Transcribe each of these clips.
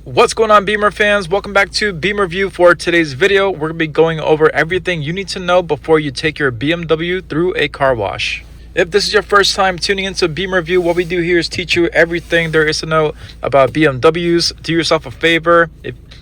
What's going on, Beamer fans? Welcome back to BeamerView. For today's video, we're going to be going over everything you need to know before you take your BMW through a car wash. If this is your first time tuning into BeamerView, what we do here is teach you everything there is to know about BMWs. Do yourself a favor,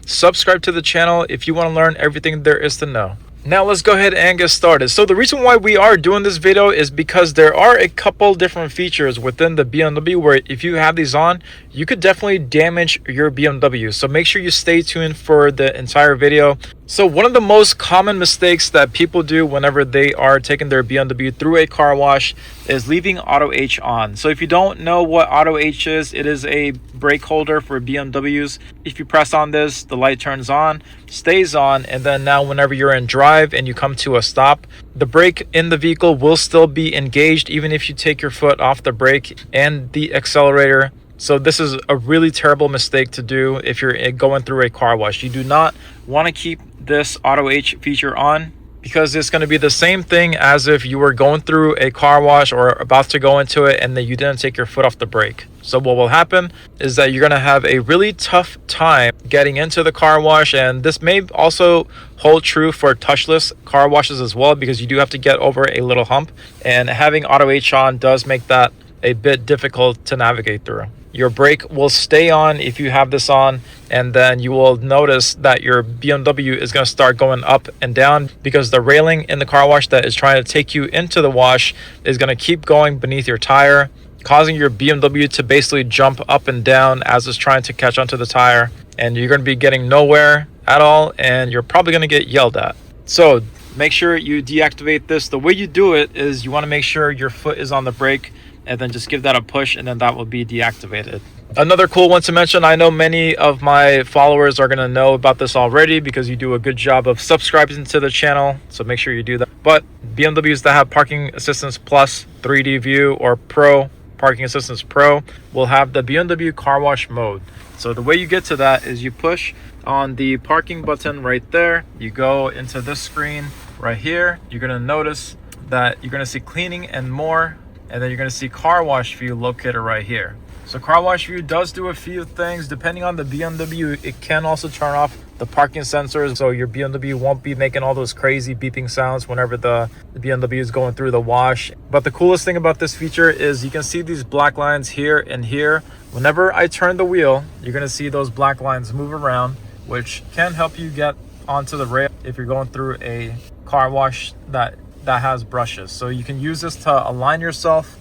subscribe to the channel if you want to learn everything there is to know. Now let's go ahead and get started. So the reason why we are doing this video is because there are a couple different features within the BMW where if you have these on, you could definitely damage your BMW. So make sure you stay tuned for the entire video. So one of the most common mistakes that people do whenever they are taking their BMW through a car wash is leaving Auto H on. So if you don't know what Auto H is, it is a brake holder for BMWs. If you press on this, the light turns on, stays on, and then now whenever you're in drive and you come to a stop, the brake in the vehicle will still be engaged even if you take your foot off the brake and the accelerator. So this is a really terrible mistake to do if you're going through a car wash. You do not want to keep this Auto H feature on because it's going to be the same thing as if you were going through a car wash or about to go into it and then you didn't take your foot off the brake. So what will happen is that you're going to have a really tough time getting into the car wash, and this may also hold true for touchless car washes as well because you do have to get over a little hump, and having Auto H on does make that a bit difficult to navigate through. Your brake will stay on if you have this on, and then you will notice that your BMW is going to start going up and down because the railing in the car wash that is trying to take you into the wash is going to keep going beneath your tire, causing your BMW to basically jump up and down as it's trying to catch onto the tire, and you're going to be getting nowhere at all, and you're probably going to get yelled at. So make sure you deactivate this. The way you do it is you want to make sure your foot is on the brake and then just give that a push, and then that will be deactivated. Another cool one to mention, I know many of my followers are going to know about this already because you do a good job of subscribing to the channel, so make sure you do that. But BMWs that have Parking Assistance Plus, 3D View, or Pro, Parking Assistance Pro, will have the BMW Car Wash mode. So the way you get to that is you push on the parking button right there. You go into this screen right here. You're going to notice that you're going to see cleaning and more, and then you're going to see car wash view located right here. So car wash view does do a few things. Depending on the BMW, it can also turn off the parking sensors, so your BMW won't be making all those crazy beeping sounds whenever the BMW is going through the wash. But the coolest thing about this feature is you can see these black lines here and here. Whenever I turn the wheel, you're going to see those black lines move around, which can help you get onto the rail if you're going through a car wash that has brushes. So you can use this to align yourself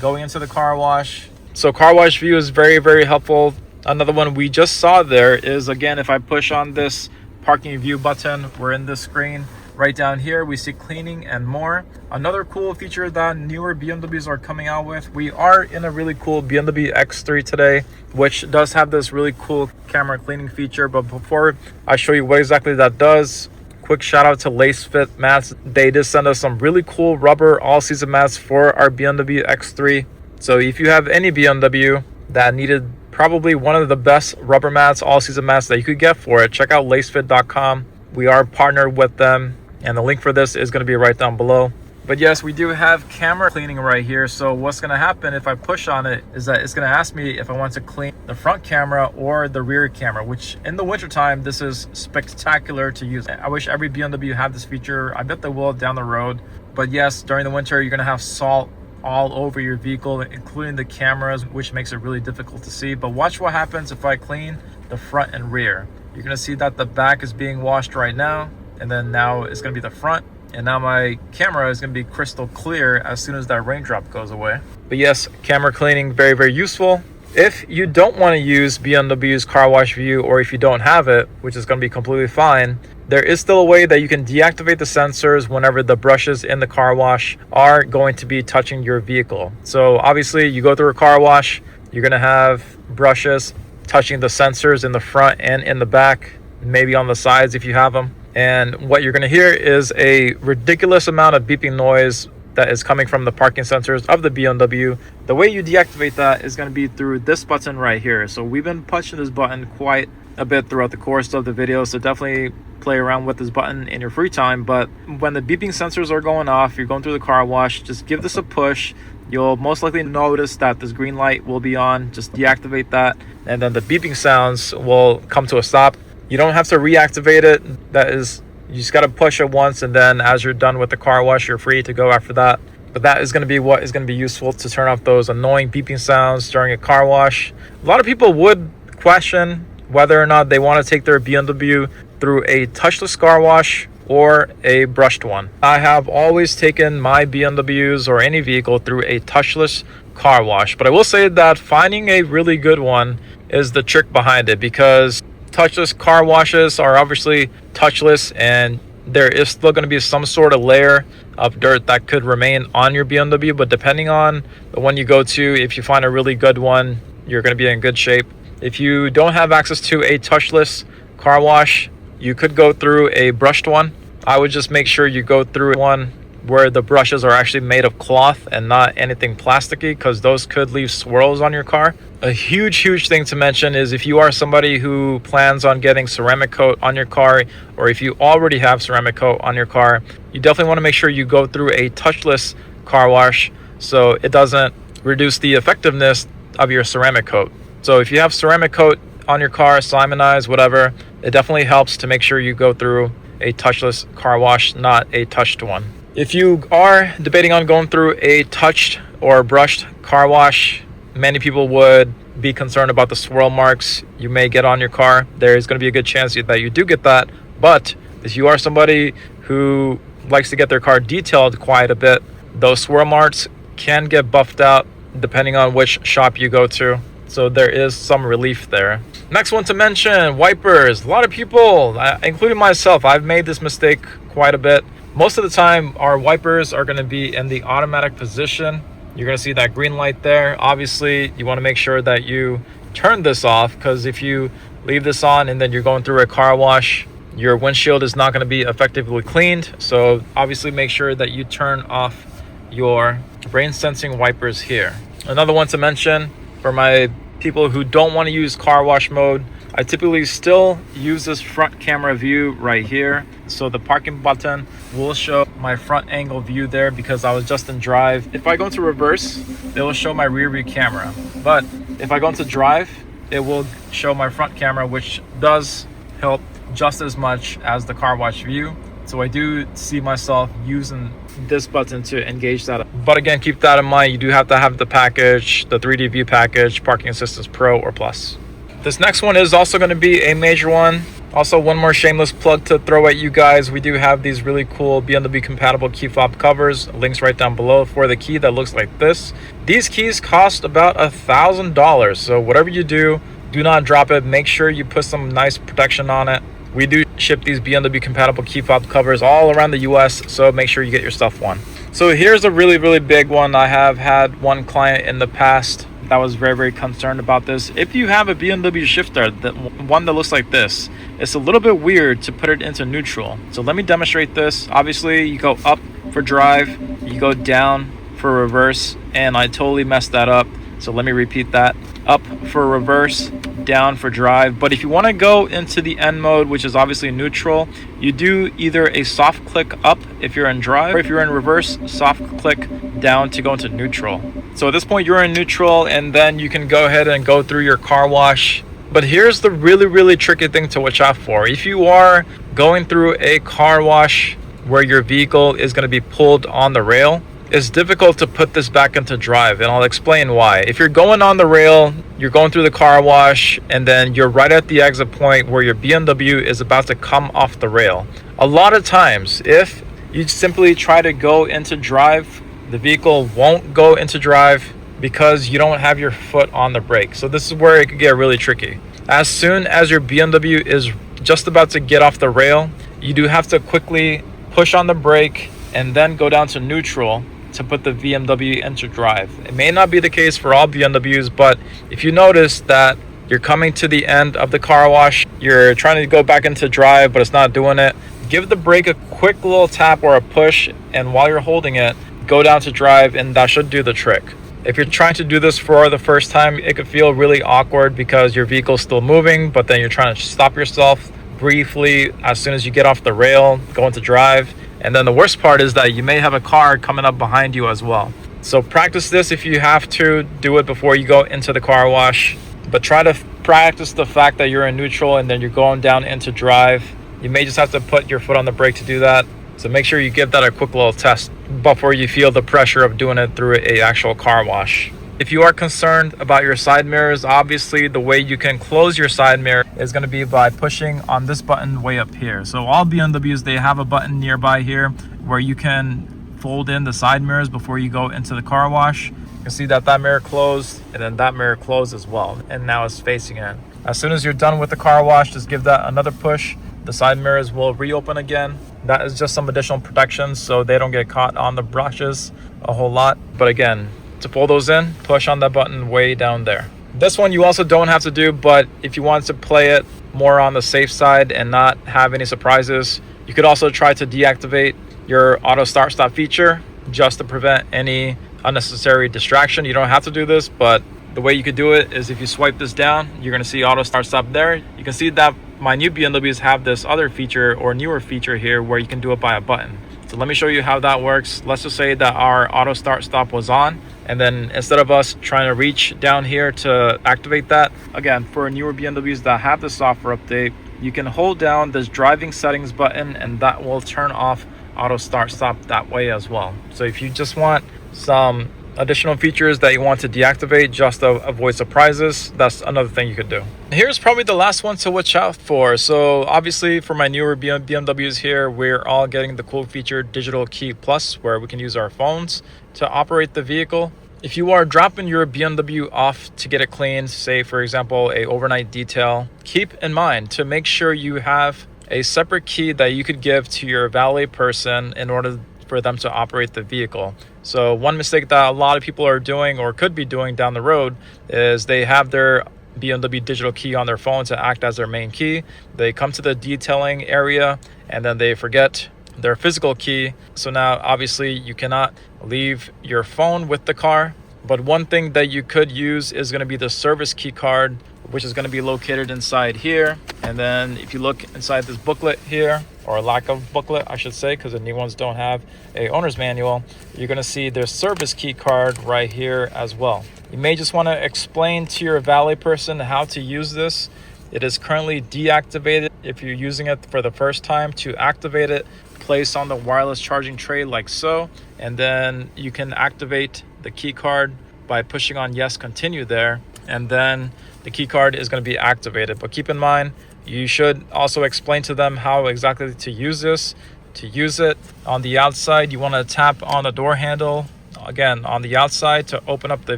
going into the car wash. So car wash view is very, very helpful. Another one we just saw there is, again, if I push on this parking view button, we're in this screen. Right down here, we see cleaning and more. Another cool feature that newer BMWs are coming out with, we are in a really cool BMW X3 today, which does have this really cool camera cleaning feature. But before I show you what exactly that does, quick shout out to LASFIT mats. They did send us some really cool rubber all-season mats for our BMW X3. So if you have any BMW that needed probably one of the best rubber mats, all-season mats that you could get for it, check out LASFIT.com. We are partnered with them, and the link for this is going to be right down below. But yes, we do have camera cleaning right here. So what's going to happen if I push on it is that it's going to ask me if I want to clean the front camera or the rear camera, which in the wintertime, this is spectacular to use. I wish every BMW had this feature. I bet they will down the road. But yes, during the winter, you're going to have salt all over your vehicle, including the cameras, which makes it really difficult to see. But watch what happens if I clean the front and rear. You're going to see that the back is being washed right now, and then now it's going to be the front. And now my camera is going to be crystal clear as soon as that raindrop goes away. But yes, camera cleaning, very, very useful. If you don't want to use BMW's car wash view, or if you don't have it, which is going to be completely fine, there is still a way that you can deactivate the sensors whenever the brushes in the car wash are going to be touching your vehicle. So obviously you go through a car wash, you're going to have brushes touching the sensors in the front and in the back, maybe on the sides if you have them. And what you're going to hear is a ridiculous amount of beeping noise that is coming from the parking sensors of the BMW. The way you deactivate that is going to be through this button right here. So we've been pushing this button quite a bit throughout the course of the video, so definitely play around with this button in your free time. But when the beeping sensors are going off, you're going through the car wash, just give this a push. you'll most likely notice that this green light will be on. Just deactivate that, and then the beeping sounds will come to a stop. You don't have to reactivate it. That is, you just got to push it once, and then as you're done with the car wash, you're free to go after that. But that is going to be what is going to be useful to turn off those annoying beeping sounds during a car wash. A lot of people would question whether or not they want to take their BMW through a touchless car wash or a brushed one. I have always taken my BMWs or any vehicle through a touchless car wash, but I will say that finding a really good one is the trick behind it, because touchless car washes are obviously touchless, and there is still going to be some sort of layer of dirt that could remain on your BMW. But depending on the one you go to, if you find a really good one, you're going to be in good shape. If you don't have access to a touchless car wash, you could go through a brushed one. I would just make sure you go through one where the brushes are actually made of cloth and not anything plasticky, because those could leave swirls on your car. A huge thing to mention is if you are somebody who plans on getting ceramic coat on your car, or if you already have ceramic coat on your car, you definitely want to make sure you go through a touchless car wash so it doesn't reduce the effectiveness of your ceramic coat. So if you have ceramic coat on your car, simonized, whatever, it definitely helps to make sure you go through a touchless car wash, not a touched one. If you are debating on going through a touched or brushed car wash, many people would be concerned about the swirl marks you may get on your car. There is going to be a good chance that you do get that. But if you are somebody who likes to get their car detailed quite a bit, those swirl marks can get buffed out depending on which shop you go to. So there is some relief there. Next one to mention, wipers. A lot of people, including myself, I've made this mistake quite a bit. Most of the time, our wipers are going to be in the automatic position. You're going to see that green light there. Obviously, you want to make sure that you turn this off, because if you leave this on and then you're going through a car wash, your windshield is not going to be effectively cleaned. So obviously make sure that you turn off your rain sensing wipers here. Another one to mention for my people who don't want to use car wash mode, I typically still use this front camera view right here. So the parking button will show my front angle view there because I was just in drive. If I go into reverse, it will show my rear view camera. But if I go into drive, it will show my front camera, which does help just as much as the car wash view. So I do see myself using this button to engage that. But again, keep that in mind. You do have to have the package, the 3D view package, Parking Assistance Pro or Plus. This next one is also going to be a major one. Also, one more shameless plug to throw at you guys. We do have these really cool BMW Compatible Key Fob covers. Links right down below for the key that looks like this. These keys cost about $1,000. So whatever you do not drop it. Make sure you put some nice protection on it. We do ship these BMW Compatible Key Fob covers all around the US, so make sure you get yourself one. So here's a really big one. I have had one client in the past that was very concerned about this. If you have a BMW shifter, one that looks like this, it's a little bit weird to put it into neutral. So let me demonstrate this. Obviously, you go up for drive, you go down for reverse, and I totally messed that up. So let me repeat that. Up for reverse, down for drive. But if you want to go into the N mode, which is obviously neutral, you do either a soft click up if you're in drive, or if you're in reverse, soft click down to go into neutral. So at this point you're in neutral, and then you can go ahead and go through your car wash. But here's the really tricky thing to watch out for. If you are going through a car wash where your vehicle is going to be pulled on the rail, it's difficult to put this back into drive, and I'll explain why. If you're going on the rail, you're going through the car wash, and then you're right at the exit point where your BMW is about to come off the rail. A lot of times, if you simply try to go into drive, the vehicle won't go into drive because you don't have your foot on the brake. So this is where it could get really tricky. As soon as your BMW is just about to get off the rail, you do have to quickly push on the brake and then go down to neutral to put the BMW into drive. It may not be the case for all BMWs, but if you notice that you're coming to the end of the car wash, you're trying to go back into drive, but it's not doing it, give the brake a quick little tap or a push, and while you're holding it, go down to drive, and that should do the trick. If you're trying to do this for the first time, it could feel really awkward because your vehicle's still moving, but then you're trying to stop yourself briefly as soon as you get off the rail, go into drive. And then the worst part is that you may have a car coming up behind you as well. So practice this if you have to. Do it before you go into the car wash. But try to practice the fact that you're in neutral and then you're going down into drive. You may just have to put your foot on the brake to do that. So make sure you give that a quick little test before you feel the pressure of doing it through a actual car wash. If you are concerned about your side mirrors, obviously the way you can close your side mirror is going to be by pushing on this button way up here. So all BMWs, they have a button nearby here where you can fold in the side mirrors before you go into the car wash. You can see that mirror closed and then that mirror closed as well, and now it's facing in. As soon as you're done with the car wash, just give that another push. The side mirrors will reopen again. That is just some additional protection so they don't get caught on the brushes a whole lot. But again, to pull those in, push on that button way down there. This one you also don't have to do, but if you want to play it more on the safe side and not have any surprises, you could also try to deactivate your auto start stop feature just to prevent any unnecessary distraction. You don't have to do this, but the way you could do it is if you swipe this down, you're going to see auto start stop there. You can see that my new BMWs have this other feature or newer feature here where you can do it by a button. So let me show you how that works. Let's just say that our auto start stop was on, and then instead of us trying to reach down here to activate that, again, for newer BMWs that have the software update, you can hold down this driving settings button and that will turn off auto start stop that way as well. So if you just want some additional features that you want to deactivate just to avoid surprises, that's another thing you could do. Here's probably the last one to watch out for. So obviously for my newer BMWs here, we're all getting the cool feature Digital Key Plus, where we can use our phones to operate the vehicle. If you are dropping your BMW off to get it cleaned, say for example a overnight detail, keep in mind to make sure you have a separate key that you could give to your valet person in order for them to operate the vehicle. So one mistake that a lot of people are doing or could be doing down the road is they have their BMW digital key on their phone to act as their main key. They come to the detailing area and then they forget their physical key. So now obviously you cannot leave your phone with the car. But one thing that you could use is going to be the service key card, which is going to be located inside here. And then if you look inside this booklet here, or lack of booklet I should say, because the new ones don't have a owner's manual, you're going to see their service key card right here as well. You may just want to explain to your valet person how to use this. It is currently deactivated. If you're using it for the first time, to activate it, place on the wireless charging tray like so, and then you can activate the key card by pushing on yes, continue there, and then the key card is going to be activated. But keep in mind, you should also explain to them how exactly to use this. To use it on the outside, you want to tap on the door handle again on the outside to open up the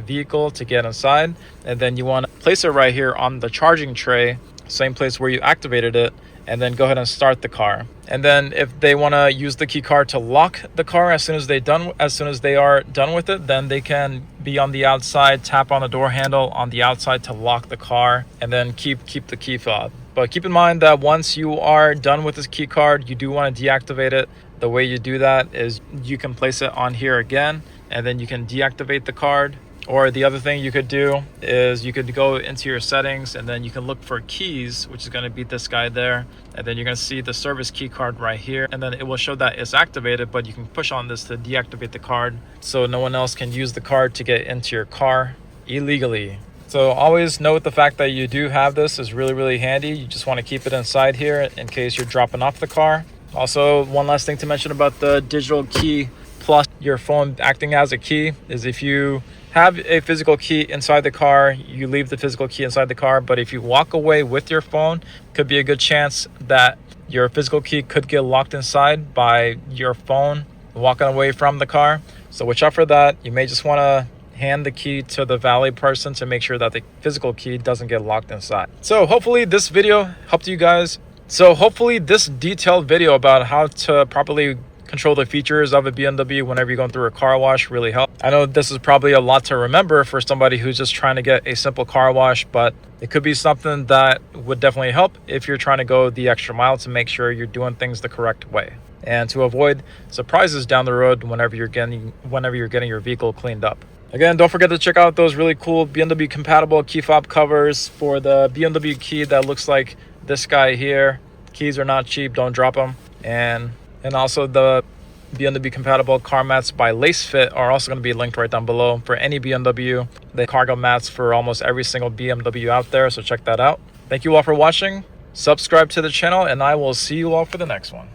vehicle to get inside, and then you want to place it right here on the charging tray, same place where you activated it, and then go ahead and start the car. And then if they want to use the key card to lock the car as soon as they are done with it, then they can be on the outside, tap on the door handle on the outside to lock the car, and then keep the key fob. But keep in mind that once you are done with this key card, you do want to deactivate it. The way you do that is you can place it on here again, and then you can deactivate the card. Or the other thing you could do is you could go into your settings and then you can look for keys, which is going to be this guy there. And then you're going to see the service key card right here. And then it will show that it's activated, but you can push on this to deactivate the card so no one else can use the card to get into your car illegally. So always note the fact that you do have this is really, really handy. You just want to keep it inside here in case you're dropping off the car. Also, one last thing to mention about the digital key plus your phone acting as a key is if you have a physical key inside the car, you leave the physical key inside the car. But if you walk away with your phone, could be a good chance that your physical key could get locked inside by your phone walking away from the car. So watch out for that. You may just want to hand the key to the valet person to make sure that the physical key doesn't get locked inside. So hopefully this video helped you guys. So hopefully this detailed video about how to properly control the features of a BMW whenever you're going through a car wash really helped. I know this is probably a lot to remember for somebody who's just trying to get a simple car wash, but it could be something that would definitely help if you're trying to go the extra mile to make sure you're doing things the correct way and to avoid surprises down the road whenever you're getting your vehicle cleaned up. Again, don't forget to check out those really cool BMW compatible key fob covers for the BMW key that looks like this guy here. Keys are not cheap, don't drop them. And also the BMW Compatible car mats by LASFIT are also going to be linked right down below for any BMW. They cargo mats for almost every single BMW out there, so check that out. Thank you all for watching. Subscribe to the channel, and I will see you all for the next one.